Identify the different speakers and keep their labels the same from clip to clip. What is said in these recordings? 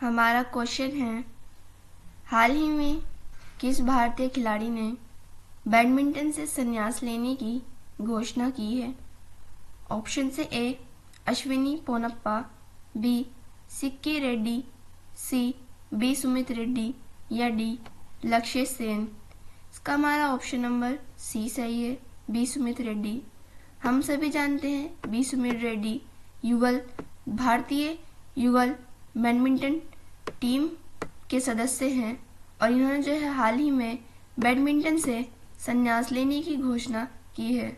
Speaker 1: हमारा क्वेश्चन है, हाल ही में किस भारतीय खिलाड़ी ने बैडमिंटन से संन्यास लेने की घोषणा की है? ऑप्शन से ए Ashwini Ponnappa, B Sikki Reddy, C B Sumit Reddy या डी लक्ष्य सेन। इसका हमारा ऑप्शन नंबर सी सही है, बी सुमित रेड्डी। हम सभी जानते हैं बी सुमित रेड्डी भारतीय युगल बैडमिंटन टीम के सदस्य हैं और इन्होंने जो है हाल ही में बैडमिंटन से संन्यास लेने की घोषणा की है।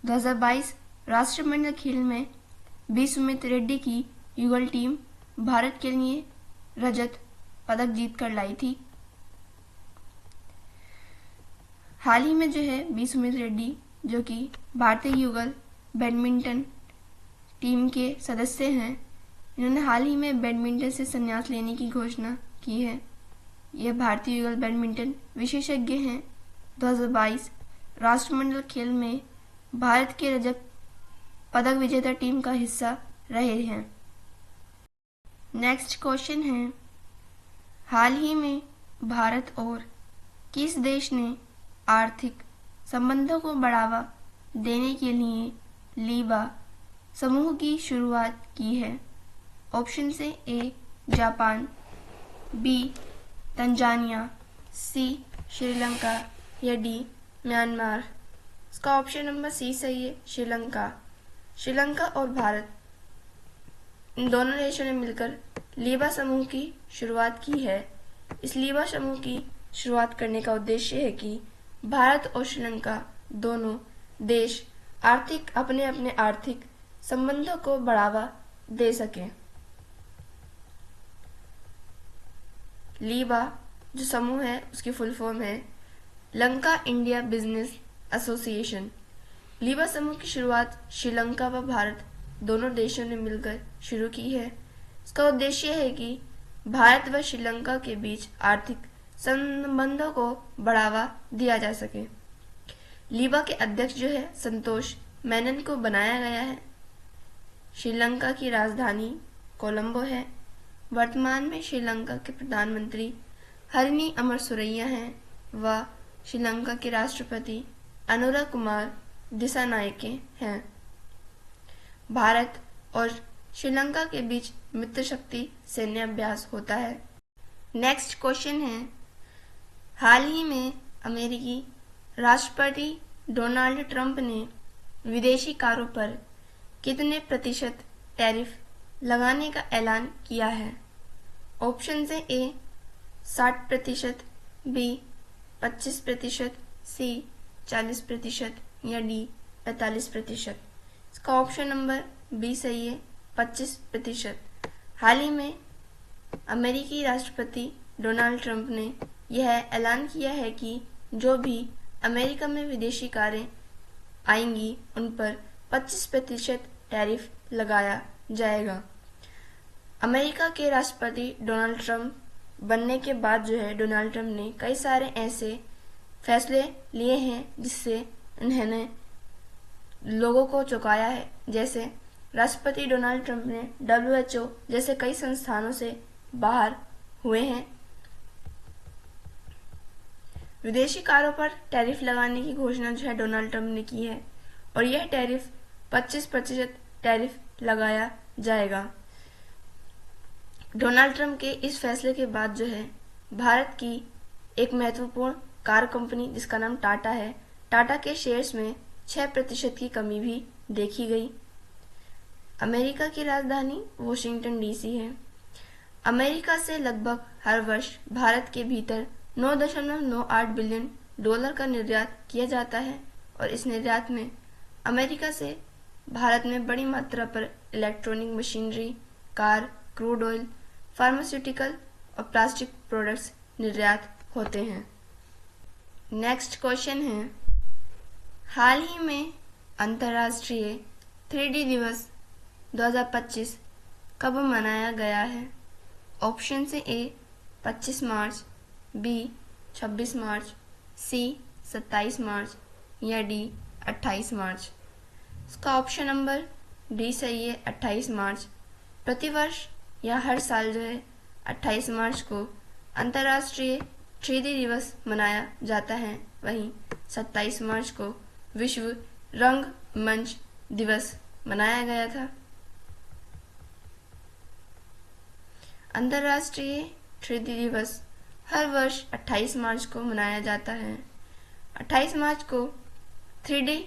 Speaker 1: 2022 राष्ट्रमंडल खेल में बी सुमित रेड्डी की युगल टीम भारत के लिए रजत पदक जीत कर लाई थी। हाल ही में जो है बी सुमित रेड्डी जो कि भारतीय युगल बैडमिंटन टीम के सदस्य हैं, इन्होंने हाल ही में बैडमिंटन से संन्यास लेने की घोषणा की है। यह भारतीय युगल बैडमिंटन विशेषज्ञ हैं। 2022 राष्ट्रमंडल खेल में भारत के रजत पदक विजेता टीम का हिस्सा रहे हैं। नेक्स्ट क्वेश्चन है, हाल ही में भारत और किस देश ने आर्थिक संबंधों को बढ़ावा देने के लिए लीबा समूह की शुरुआत की है? ऑप्शन से ए जापान, बी तंजानिया, सी श्रीलंका या डी म्यांमार। इसका ऑप्शन नंबर सी सही है, श्रीलंका। श्रीलंका और भारत इन दोनों देशों ने मिलकर लीबा समूह की शुरुआत की है। इस लीबा समूह की शुरुआत करने का उद्देश्य है कि भारत और श्रीलंका दोनों देश अपने अपने आर्थिक संबंधों को बढ़ावा दे सकें। लीबा जो समूह है उसकी फुल फॉर्म है लंका इंडिया बिजनेस एसोसिएशन। लीबा समूह की शुरुआत श्रीलंका व भारत दोनों देशों ने मिलकर शुरू की है। इसका उद्देश्य है कि भारत व श्रीलंका के बीच आर्थिक संबंधों को बढ़ावा दिया जा सके। लीबा के अध्यक्ष जो है संतोष मेनन को बनाया गया है। श्रीलंका की राजधानी कोलंबो है। वर्तमान में श्रीलंका के प्रधानमंत्री हरिनी अमरसुरैया हैं व श्रीलंका के राष्ट्रपति अनुरा कुमार दिसानायके हैं। भारत और श्रीलंका के बीच मित्र शक्ति सैन्य अभ्यास होता है। नेक्स्ट क्वेश्चन है, हाल ही में अमेरिकी राष्ट्रपति डोनाल्ड ट्रंप ने विदेशी कारों पर कितने प्रतिशत टैरिफ लगाने का ऐलान किया है? ऑप्शन से ए 60%, बी 25%, सी 40% या डी 45%। इसका ऑप्शन नंबर बी सही है, 25%। हाल ही में अमेरिकी राष्ट्रपति डोनाल्ड ट्रंप ने यह ऐलान किया है कि जो भी अमेरिका में विदेशी कारें आएंगी उन पर 25% टैरिफ लगाया जाएगा। अमेरिका के राष्ट्रपति डोनाल्ड ट्रंप बनने के बाद जो है डोनाल्ड ट्रंप ने कई सारे ऐसे फैसले लिए हैं जिससे उन्होंने लोगों को चौंकाया है। जैसे राष्ट्रपति डोनाल्ड ट्रंप ने WHO जैसे कई संस्थानों से बाहर हुए हैं। विदेशी कारों पर टैरिफ लगाने की घोषणा जो है डोनाल्ड ट्रंप ने की है और यह टैरिफ 25% टैरिफ लगाया जाएगा। डोनाल्ड ट्रंप के इस फैसले के बाद जो है भारत की एक महत्वपूर्ण कार कंपनी जिसका नाम टाटा है, टाटा के शेयर्स में 6% की कमी भी देखी गई। अमेरिका की राजधानी वॉशिंगटन DC है। अमेरिका से लगभग हर वर्ष भारत के भीतर 9.98 बिलियन डॉलर का निर्यात किया जाता है और इस निर्यात में अमेरिका से भारत में बड़ी मात्रा पर electronic machinery, car, crude oil, pharmaceutical और प्लास्टिक प्रोडक्ट्स निर्यात होते हैं। नेक्स्ट क्वेश्चन है, हाल ही में अंतर्राष्ट्रीय 3D दिवस 2025 कब मनाया गया है? ऑप्शन से ए 25 मार्च, बी 26 मार्च, सी 27 मार्च या डी 28 मार्च। इसका ऑप्शन नंबर डी सही है, 28 मार्च। प्रतिवर्ष या हर साल जो है 28 मार्च को अंतर्राष्ट्रीय 3D दिवस मनाया जाता है, वहीं 27 मार्च को विश्व रंगमंच दिवस मनाया गया था। अंतर्राष्ट्रीय 3D दिवस हर वर्ष 28 मार्च को मनाया जाता है। 28 मार्च को 3D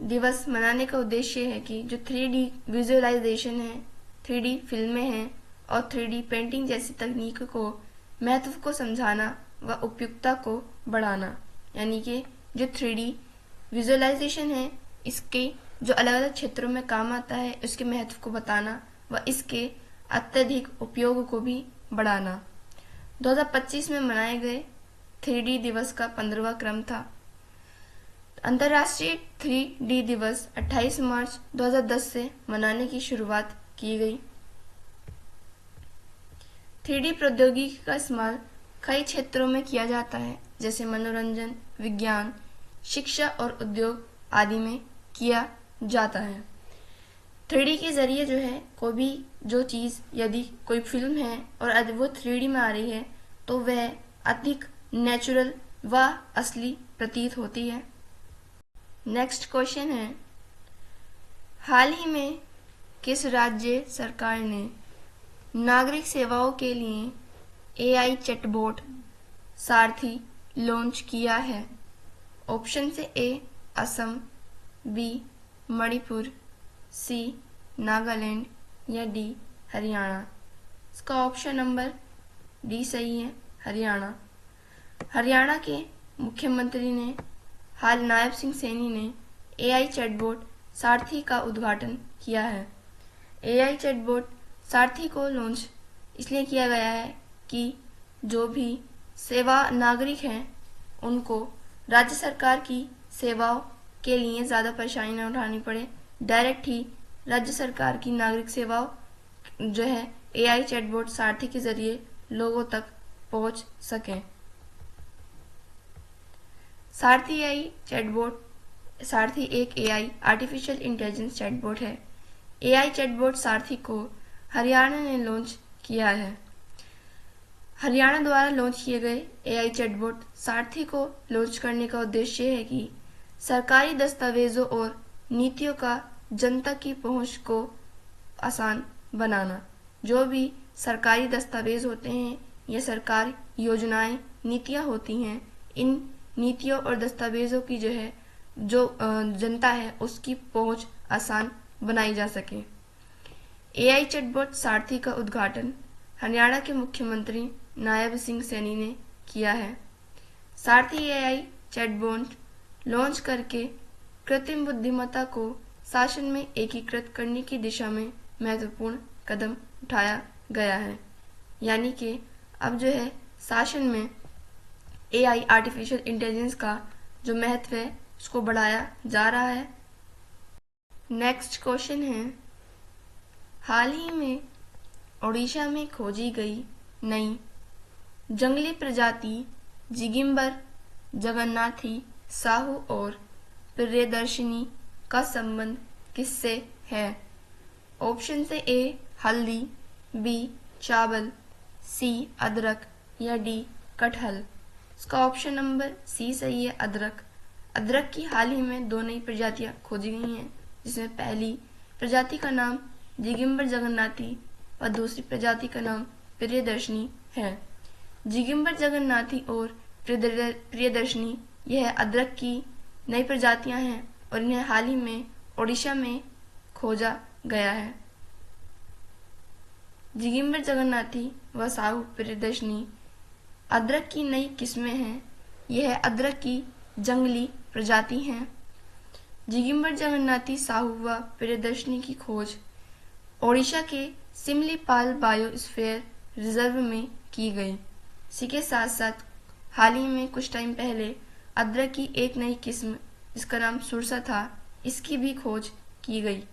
Speaker 1: दिवस मनाने का उद्देश्य है कि जो 3D विजुअलाइजेशन है, 3D फिल्में हैं और 3D पेंटिंग जैसी तकनीक को महत्व को समझाना व उपयुक्तता को बढ़ाना। यानी कि जो 3D विजुअलाइजेशन है, इसके जो अलग अलग क्षेत्रों में काम आता है उसके महत्व को बताना व इसके अत्यधिक उपयोग को भी बढ़ाना। 2025 में मनाए गए 3D दिवस का 15वां क्रम था। अंतर्राष्ट्रीय 3D दिवस 28 मार्च 2010 से मनाने की शुरुआत की गई। 3D प्रौद्योगिकी का इस्तेमाल कई क्षेत्रों में किया जाता है, जैसे मनोरंजन, विज्ञान, शिक्षा और उद्योग आदि में किया जाता है। 3D के जरिए जो है कोई भी जो चीज़, यदि कोई फिल्म है और यदि वो 3D में आ रही है तो वह अधिक नेचुरल व असली प्रतीत होती है। नेक्स्ट क्वेश्चन है, हाल ही में किस राज्य सरकार ने नागरिक सेवाओं के लिए AI चैटबॉट सारथी लॉन्च किया है? ऑप्शन से A Assam, B Manipur, C Nagaland या D हरियाणा। इसका ऑप्शन नंबर D सही है, हरियाणा। हरियाणा के मुख्यमंत्री ने हाल नायब सिंह सैनी ने AI चैटबॉट सारथी का उद्घाटन किया है। AI चैटबॉट सारथी को लॉन्च इसलिए किया गया है कि जो भी सेवा नागरिक हैं उनको राज्य सरकार की सेवाओं के लिए ज़्यादा परेशानी न उठानी पड़े, डायरेक्ट ही राज्य सरकार की नागरिक सेवाओं जो है AI चैटबॉट सारथी के जरिए लोगों तक पहुंच सकें। सारथी AI चैटबॉट सारथी एक AI आर्टिफिशियल इंटेलिजेंस चैटबॉट है। AI चैटबॉट सारथी को हरियाणा ने लॉन्च किया है। हरियाणा द्वारा लॉन्च किए गए AI चैटबॉट सारथी को लॉन्च करने का उद्देश्य है कि सरकारी दस्तावेजों और नीतियों का जनता की पहुंच को आसान बनाना। जो भी सरकारी दस्तावेज होते हैं या सरकार योजनाएं, नीतियां होती हैं, इन नीतियों और दस्तावेजों की जो है जो जनता है उसकी पहुंच आसान बनाई जा सके। AI चैटबॉट सारथी का उद्घाटन हरियाणा के मुख्यमंत्री नायब सिंह सैनी ने किया है। सारथी AI चैटबॉट लॉन्च करके कृत्रिम बुद्धिमत्ता को शासन में एकीकृत करने की दिशा में महत्वपूर्ण कदम उठाया गया है। यानी कि अब जो है शासन में AI आर्टिफिशियल इंटेलिजेंस का जो महत्व है उसको बढ़ाया जा रहा है। नेक्स्ट क्वेश्चन है, हाल ही में ओडिशा में खोजी गई नई जंगली प्रजाति जिगिंबर जगन्नाथी साहू और प्रियदर्शिनी का संबंध किससे है? ऑप्शन से A हल्दी, B चावल, C अदरक या D कटहल। इसका ऑप्शन नंबर C सही है, अदरक। अदरक की हाल ही में 2 नई प्रजातियां खोजी गई हैं, जिसमें पहली प्रजाति का नाम जिगिंबर जगन्नाथी व दूसरी प्रजाति का नाम प्रियदर्शनी है। जिगिंबर जगन्नाथी और प्रियदर्शनी यह अदरक की नई प्रजातियां हैं और इन्हें हाल ही में ओडिशा में खोजा गया है। जिगिंबर जगन्नाथी व साहू प्रियदर्शनी अदरक की नई किस्में हैं। यह अदरक की जंगली प्रजाति हैं। जिगिंबर जगन्नाथी साहू व प्रियदर्शनी की खोज ओडिशा के सिमलीपाल बायोस्फीयर रिजर्व में की गई। इसी के साथ साथ हाल ही में कुछ टाइम पहले अदरक की एक नई किस्म जिसका नाम सुरसा था, इसकी भी खोज की गई।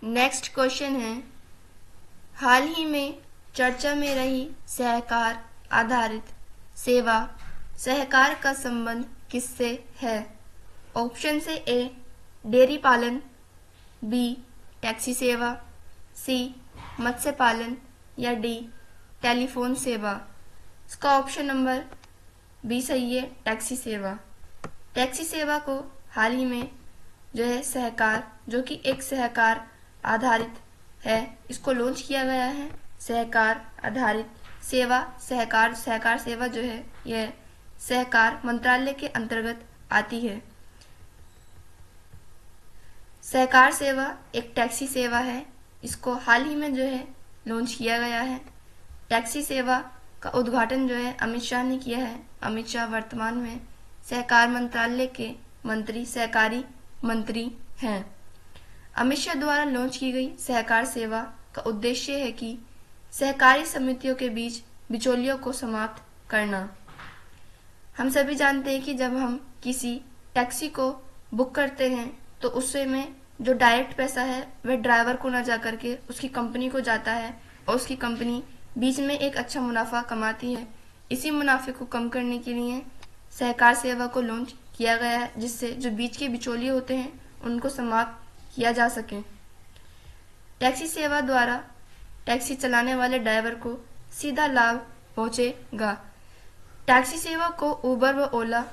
Speaker 1: नेक्स्ट क्वेश्चन है, हाल ही में चर्चा में रही सहकार आधारित सेवा सहकार का संबंध किससे है? ऑप्शन से A डेयरी पालन, B टैक्सी सेवा, C मत्स्य पालन या डी टेलीफोन सेवा? इसका ऑप्शन नंबर बी सही है, टैक्सी सेवा। टैक्सी सेवा को हाल ही में जो है सहकार, जो कि एक सहकार आधारित है, इसको लॉन्च किया गया है। सहकार आधारित सेवा, सहकार सेवा जो है यह सहकार मंत्रालय के अंतर्गत आती है। सहकार सेवा एक टैक्सी सेवा है, इसको हाल ही में जो है लॉन्च किया गया है। टैक्सी सेवा का उद्घाटन जो है अमित शाह ने किया है। अमित शाह वर्तमान में सहकार मंत्रालय के सहकारी मंत्री हैं। अमित शाह द्वारा लॉन्च की गई सहकार सेवा का उद्देश्य है कि सहकारी समितियों के बीच बिचौलियों को समाप्त करना। हम सभी जानते हैं कि जब हम किसी टैक्सी को बुक करते हैं तो उससे में जो डायरेक्ट पैसा है वह ड्राइवर को न जा करके उसकी कंपनी को जाता है और उसकी कंपनी बीच में एक अच्छा मुनाफा कमाती है। इसी मुनाफे को कम करने के लिए सहकार सेवा को लॉन्च किया गया है, जिससे जो बीच के बिचौलिए होते हैं उनको समाप्त किया जा सके। टैक्सी सेवा द्वारा टैक्सी चलाने वाले ड्राइवर को सीधा लाभ पहुंचेगा। टैक्सी सेवा को उबर व ओला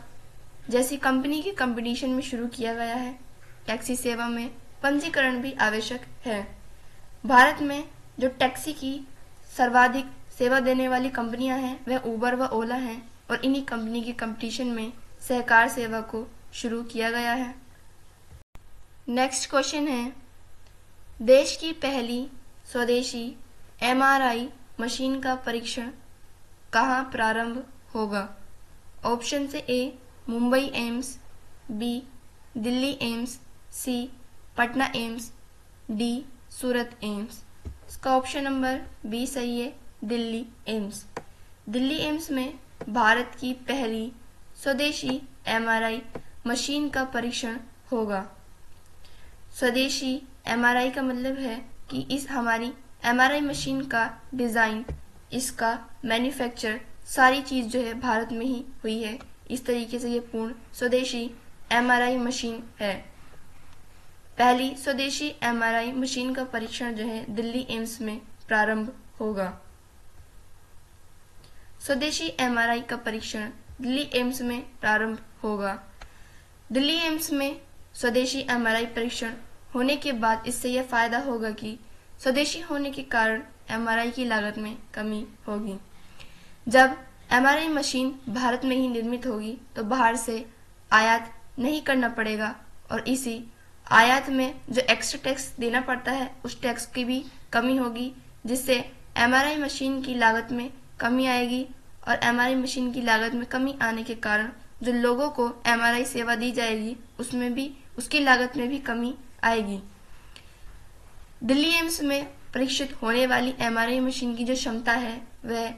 Speaker 1: जैसी कंपनी के कंपटीशन में शुरू किया गया है। टैक्सी सेवा में पंजीकरण भी आवश्यक है। भारत में जो टैक्सी की सर्वाधिक सेवा देने वाली कंपनियां हैं वह उबर व ओला हैं और इन्हीं कंपनी के कंपटीशन में सहकार सेवा को शुरू किया गया है। नेक्स्ट क्वेश्चन है, देश की पहली स्वदेशी MRI मशीन का परीक्षण कहाँ प्रारंभ होगा? ऑप्शन से A Mumbai AIIMS, B Delhi AIIMS, C Patna AIIMS, D Surat AIIMS. इसका ऑप्शन नंबर बी सही है, दिल्ली एम्स। दिल्ली एम्स में भारत की पहली स्वदेशी MRI मशीन का परीक्षण होगा। स्वदेशी MRI का मतलब है कि इस हमारी MRI मशीन का डिज़ाइन, इसका मैन्युफैक्चर, सारी चीज़ जो है भारत में ही हुई है। इस तरीके से ये पूर्ण स्वदेशी MRI मशीन है। पहली स्वदेशी MRI मशीन का परीक्षण जो है दिल्ली एम्स में प्रारंभ होगा। स्वदेशी MRI का परीक्षण दिल्ली एम्स में प्रारंभ होगा। दिल्ली एम्स में स्वदेशी MRI परीक्षण होने के बाद इससे यह फायदा होगा कि स्वदेशी होने के कारण MRI की लागत में कमी होगी। जब MRI मशीन भारत में ही निर्मित होगी तो बाहर से आयात नहीं करना पड़ेगा और इसी आयात में जो एक्स्ट्रा टैक्स देना पड़ता है उस टैक्स की भी कमी होगी, जिससे MRI मशीन की लागत में कमी आएगी और MRI मशीन की लागत में कमी आने के कारण जो लोगों को MRI सेवा दी जाएगी उसमें भी, उसकी लागत में भी कमी आएगी। दिल्ली एम्स में परीक्षित होने वाली MRI मशीन की जो क्षमता है वह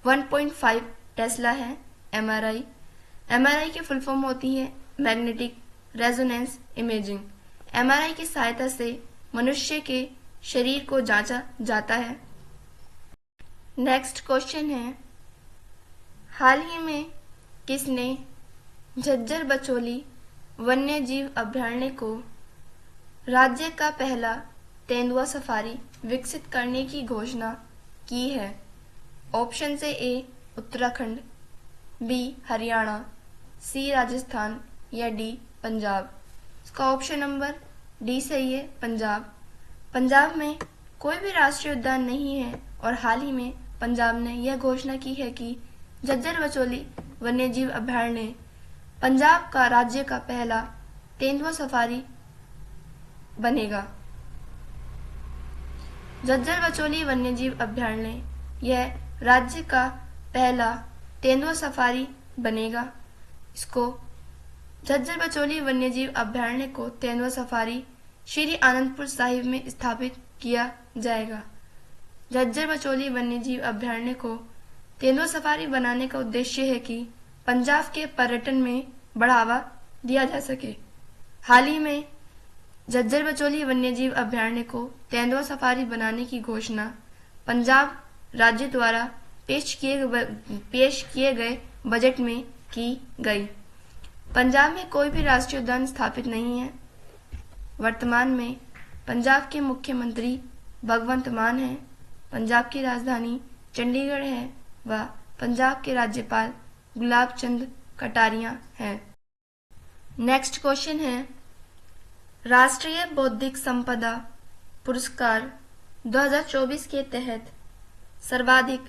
Speaker 1: 1.5 टेस्ला है। MRI की फुल फॉर्म होती है मैग्नेटिक रेजोनेंस इमेजिंग। MRI की सहायता से मनुष्य के शरीर को जांचा जाता है। नेक्स्ट क्वेश्चन है, हाल ही में किसने झज्जर बचौली वन्य जीव अभयारण्य को राज्य का पहला तेंदुआ सफारी विकसित करने की घोषणा की है? ऑप्शन से ए उत्तराखंड, बी हरियाणा, सी राजस्थान या डी पंजाब। इसका ऑप्शन नंबर डी सही है, पंजाब। पंजाब में कोई भी राष्ट्रीय उद्यान नहीं है और हाल ही में पंजाब ने यह घोषणा की है कि झज्जर बचौली वन्यजीव अभयारण्य पंजाब का राज्य का पहला तेंदुआ सफारी बनेगा। झज्जर बचौली वन्यजीव अभयारण्य यह राज्य का पहला तेंदुआ सफारी बनेगा। इसको झज्जर बचौली वन्यजीव अभयारण्य को तेंदुआ सफारी श्री आनंदपुर साहिब में स्थापित किया जाएगा। झज्जर बचौली वन्यजीव अभयारण्य को तेंदुआ सफारी बनाने का उद्देश्य है कि पंजाब के पर्यटन में बढ़ावा दिया जा सके। हाल ही में झज्जर बचौली वन्यजीव अभयारण्य को तेंदुआ सफारी बनाने की घोषणा पंजाब राज्य द्वारा पेश किए गए बजट में की गई। पंजाब में कोई भी राष्ट्रीय उद्यान स्थापित नहीं है। वर्तमान में पंजाब के मुख्यमंत्री भगवंत मान हैं। पंजाब की राजधानी चंडीगढ़ है व पंजाब के राज्यपाल गुलाब चंद कटारिया हैं। नेक्स्ट क्वेश्चन है, राष्ट्रीय बौद्धिक संपदा पुरस्कार 2024 के तहत सर्वाधिक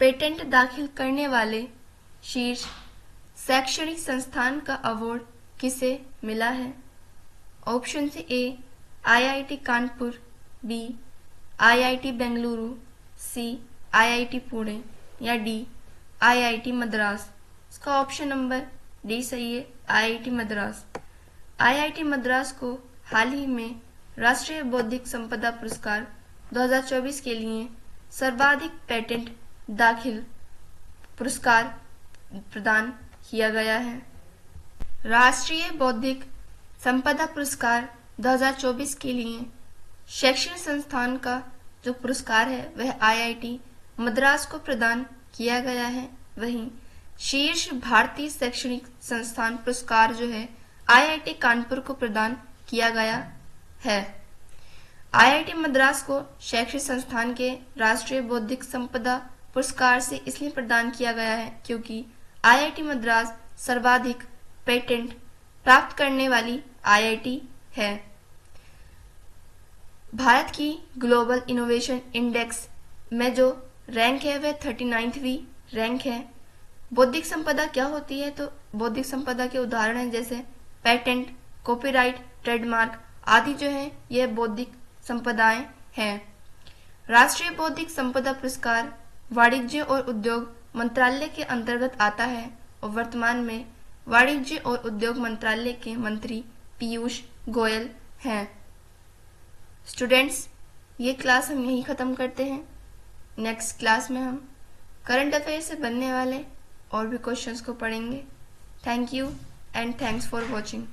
Speaker 1: पेटेंट दाखिल करने वाले शीर्ष शैक्षणिक संस्थान का अवार्ड किसे मिला है? ऑप्शन से A IIT Kanpur, B IIT Bengaluru, C IIT Pune या डी आईआईटी मद्रास। इसका ऑप्शन नंबर डी सही है, आईआईटी मद्रास। आईआईटी मद्रास को हाल ही में राष्ट्रीय बौद्धिक संपदा पुरस्कार 2024 के लिए सर्वाधिक पेटेंट दाखिल पुरस्कार प्रदान किया गया है। राष्ट्रीय बौद्धिक संपदा पुरस्कार 2024 के लिए शैक्षणिक संस्थान का जो पुरस्कार है वह आईआईटी मद्रास को प्रदान किया गया है। वहीं शीर्ष भारतीय शैक्षणिक संस्थान पुरस्कार जो है आईआईटी कानपुर को प्रदान किया गया है। आईआईटी मद्रास को शैक्षणिक संस्थान के राष्ट्रीय बौद्धिक संपदा पुरस्कार से इसलिए प्रदान किया गया है क्योंकि आईआईटी मद्रास सर्वाधिक पेटेंट प्राप्त करने वाली आईआईटी है। भारत की ग्लोबल इनोवेशन इंडेक्स में जो रैंक है वह 39वीं रैंक है। बौद्धिक संपदा क्या होती है? तो बौद्धिक संपदा के उदाहरण हैं जैसे पेटेंट, कॉपीराइट, ट्रेडमार्क आदि जो है यह बौद्धिक संपदाएं हैं। राष्ट्रीय बौद्धिक संपदा पुरस्कार वाणिज्य और उद्योग मंत्रालय के अंतर्गत आता है और वर्तमान में वाणिज्य और उद्योग मंत्रालय के मंत्री पीयूष गोयल हैं। स्टूडेंट्स, ये क्लास हम यहीं ख़त्म करते हैं। नेक्स्ट क्लास में हम करंट अफेयर से बनने वाले और भी क्वेश्चंस को पढ़ेंगे। Thank you and thanks for watching.